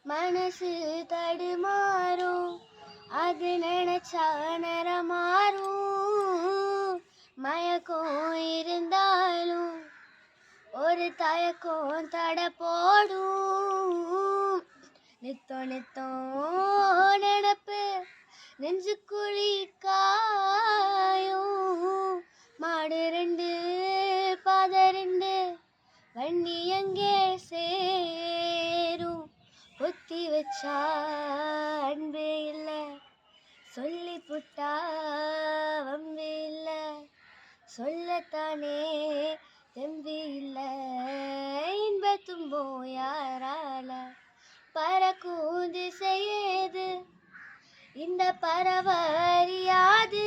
மனசு தடுமாறும், அது நினைச்சா நேரம் மாறும். மயக்கம் இருந்தாலும் ஒரு தயக்கம் தட போடும். நித்தம் நித்தம் நினப்பு நெஞ்சு குழி காயும். மாடு ரெண்டு பாத ரெண்டு வண்டி எங்கே சேரும். பொத்தி வச்சா அன்பு இல்லை, சொல்லி புட்டா வம்பு இல்லை. சொல்லத்தானே தெம்பு இல்லை, இன்ப துன்பம் யாரால. பறக்கும் திசையேது இந்த பரவறியாது,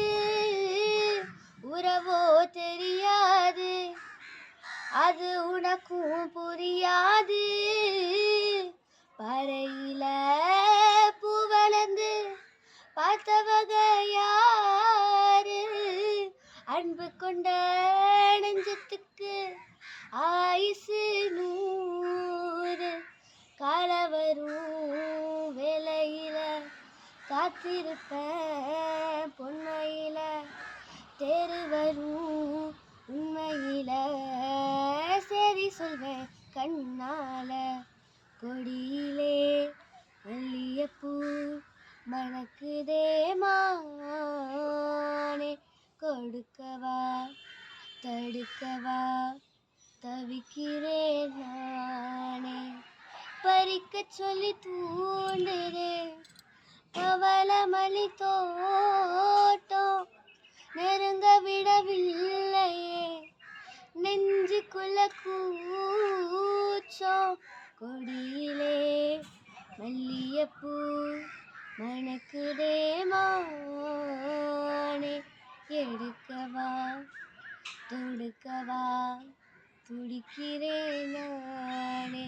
உறவோ தெரியாது, அது உனக்கும் புரியாது. பறையில பூ வளர்ந்து பார்த்தவக யாரு, அன்பு கொண்ட நெஞ்சத்துக்கு ஆயுசு 100. காலவரும் வேலையில காத்திருப்பேன் பொன்மையில, தேறு வரும் உண்மையில சரி சொல்வேன் கண்ணால. கொடியிலே மல்லியப்பூ மணக்குதே மானே, கொடுக்கவா தடுக்கவா தவிக்கிறேன் நானே. பறிக்க சொல்லி தூண்டுதே பவளமல்லி தோட்டம், நெருங்க விடவில்லையே நெஞ்சுக்குள்ள கூச்சம். கொடியிலே மல்லியப்பூ மணக்குதே மானே, எடுக்கவா தொடுக்கவா துடிக்கிறேன் நானே.